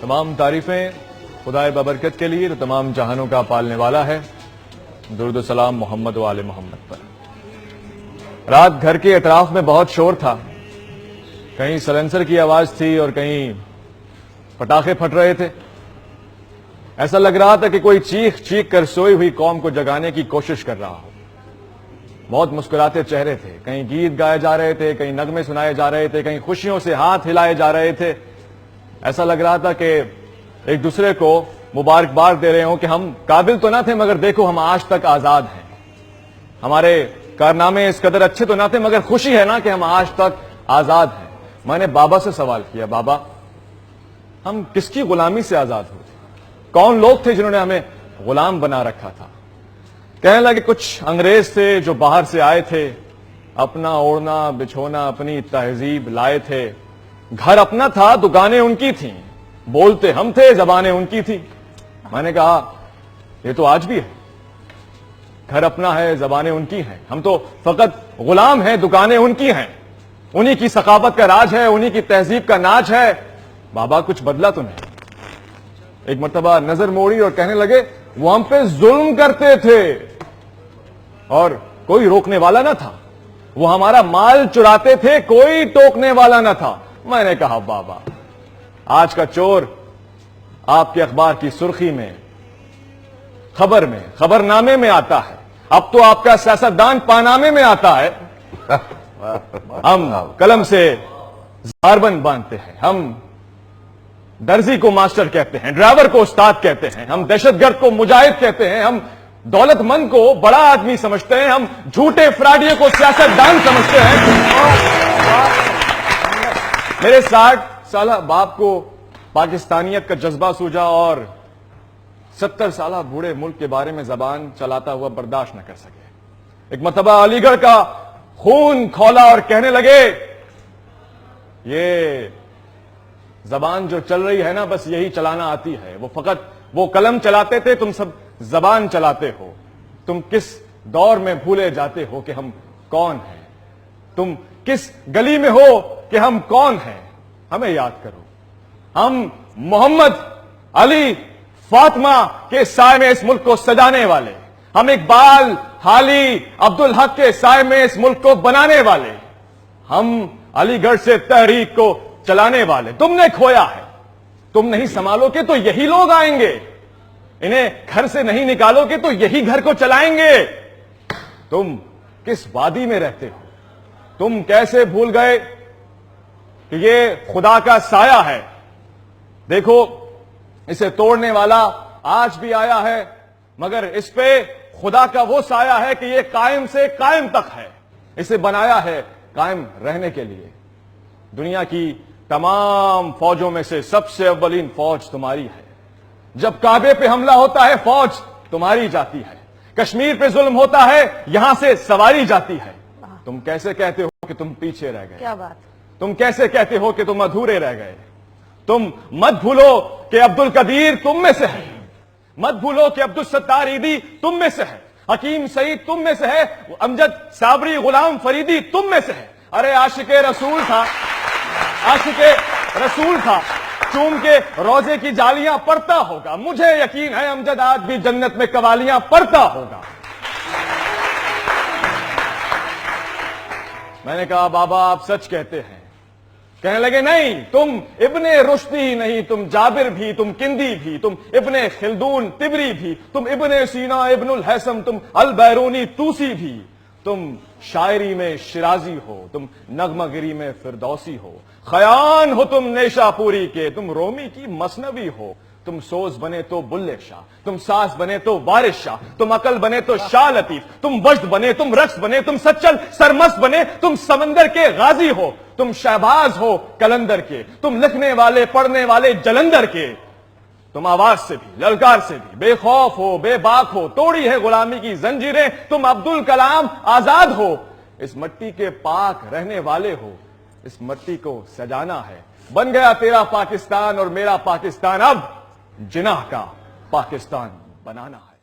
تمام تعریفیں خدائے بابرکت کے لیے، تو تمام جہانوں کا پالنے والا ہے۔ درود و سلام محمد و آل محمد پر۔ رات گھر کے اطراف میں بہت شور تھا، کہیں سلنسر کی آواز تھی اور کہیں پٹاخے پھٹ رہے تھے۔ ایسا لگ رہا تھا کہ کوئی چیخ چیخ کر سوئی ہوئی قوم کو جگانے کی کوشش کر رہا ہو۔ بہت مسکراتے چہرے تھے، کہیں گیت گائے جا رہے تھے، کہیں نغمے سنائے جا رہے تھے، کہیں خوشیوں سے ہاتھ ہلائے جا رہے تھے۔ ایسا لگ رہا تھا کہ ایک دوسرے کو مبارکباد دے رہے ہوں کہ ہم قابل تو نہ تھے مگر دیکھو ہم آج تک آزاد ہیں، ہمارے کارنامے اس قدر اچھے تو نہ تھے مگر خوشی ہے نا کہ ہم آج تک آزاد ہیں۔ میں نے بابا سے سوال کیا، بابا ہم کس کی غلامی سے آزاد ہوئے؟ کون لوگ تھے جنہوں نے ہمیں غلام بنا رکھا تھا؟ کہنے لگے کچھ انگریز تھے جو باہر سے آئے تھے، اپنا اوڑھنا بچھونا اپنی تہذیب لائے تھے، گھر اپنا تھا دکانیں ان کی تھیں، بولتے ہم تھے زبانیں ان کی تھی۔ میں نے کہا یہ تو آج بھی ہے، گھر اپنا ہے زبانیں ان کی ہیں، ہم تو فقط غلام ہیں، دکانیں ان کی ہیں، انہی کی ثقافت کا راج ہے، انہی کی تہذیب کا ناج ہے۔ بابا کچھ بدلا تو نہیں؟ ایک مرتبہ نظر موڑی اور کہنے لگے وہ ہم پہ ظلم کرتے تھے اور کوئی روکنے والا نہ تھا، وہ ہمارا مال چراتے تھے، کوئی ٹوکنے والا نہ تھا۔ میں نے کہا بابا آج کا چور آپ کے اخبار کی سرخی میں، خبر میں، خبرنامے میں آتا ہے، اب تو آپ کا سیاستدان پانامے میں آتا ہے۔ ہم قلم سے زاربند باندھتے ہیں، ہم درزی کو ماسٹر کہتے ہیں، ڈرائیور کو استاد کہتے ہیں، ہم دہشت گرد کو مجاہد کہتے ہیں، ہم دولت مند کو بڑا آدمی سمجھتے ہیں، ہم جھوٹے فراڈیے کو سیاستدان سمجھتے ہیں۔ میرے 60 سالہ باپ کو پاکستانیت کا جذبہ سوجا اور 70 سالہ بوڑھے ملک کے بارے میں زبان چلاتا ہوا برداشت نہ کر سکے۔ ایک مرتبہ علی گڑھ کا خون کھولا اور کہنے لگے یہ زبان جو چل رہی ہے نا بس یہی چلانا آتی ہے، وہ فقط وہ قلم چلاتے تھے، تم سب زبان چلاتے ہو۔ تم کس دور میں بھولے جاتے ہو کہ ہم کون ہیں؟ تم کس گلی میں ہو کہ ہم کون ہیں؟ ہمیں یاد کرو، ہم محمد علی فاطمہ کے سائے میں اس ملک کو سجانے والے، ہم اقبال حالی عبدالحق کے سائے میں اس ملک کو بنانے والے، ہم علی گڑھ سے تحریک کو چلانے والے۔ تم نے کھویا ہے، تم نہیں سنبھالو گے تو یہی لوگ آئیں گے، انہیں گھر سے نہیں نکالو گے تو یہی گھر کو چلائیں گے۔ تم کس وادی میں رہتے ہو؟ تم کیسے بھول گئے کہ یہ خدا کا سایہ ہے؟ دیکھو اسے توڑنے والا آج بھی آیا ہے مگر اس پہ خدا کا وہ سایہ ہے کہ یہ قائم سے قائم تک ہے، اسے بنایا ہے قائم رہنے کے لیے۔ دنیا کی تمام فوجوں میں سے سب سے اولین فوج تمہاری ہے، جب کعبے پہ حملہ ہوتا ہے فوج تمہاری جاتی ہے، کشمیر پہ ظلم ہوتا ہے یہاں سے سواری جاتی ہے۔ تم کیسے کہتے ہو کہ تم پیچھے رہ گئے؟ کیا بات! تم کیسے کہتے ہو کہ تم ادھورے رہ گئے؟ تم مت بھولو کہ عبد القدیر تم میں سے ہے، مت بھولو کہ عبد الستار عیدی تم میں سے ہے، حکیم سعید تم میں سے ہے، امجد صابری غلام فریدی تم میں سے ہے۔ ارے عاشق رسول تھا، عاشق رسول تھا، چوم کے روزے کی جالیاں پڑھتا ہوگا، مجھے یقین ہے امجد آج بھی جنت میں قوالیاں پڑھتا ہوگا۔ میں نے کہا بابا آپ سچ کہتے ہیں؟ کہنے لگے نہیں، تم ابن رشدی نہیں، تم جابر بھی، تم کندی بھی، تم ابن خلدون طبری بھی، تم ابن سینا ابن الحسم، تم البیرونی توسی بھی، تم شاعری میں شیرازی ہو، تم نغمہ گری میں فردوسی ہو، خیان ہو تم نیشا پوری کے، تم رومی کی مثنوی ہو، تم سوز بنے تو بلے شاہ، تم ساز بنے تو وارث شاہ، تم عقل بنے تو شاہ لطیف، تم وجد بنے، تم رقص بنے، تم سچل سرمست بنے، تم سمندر کے غازی ہو، تم شہباز ہو کلندر کے، تم لکھنے والے پڑھنے والے جلندر کے، تم آواز سے بھی للکار سے بھی بے خوف ہو، بے باک ہو، توڑی ہے غلامی کی زنجیریں، تم عبد الکلام آزاد ہو، اس مٹی کے پاک رہنے والے ہو، اس مٹی کو سجانا ہے۔ بن گیا تیرا پاکستان اور میرا پاکستان، اب جناح کا پاکستان بنانا ہے۔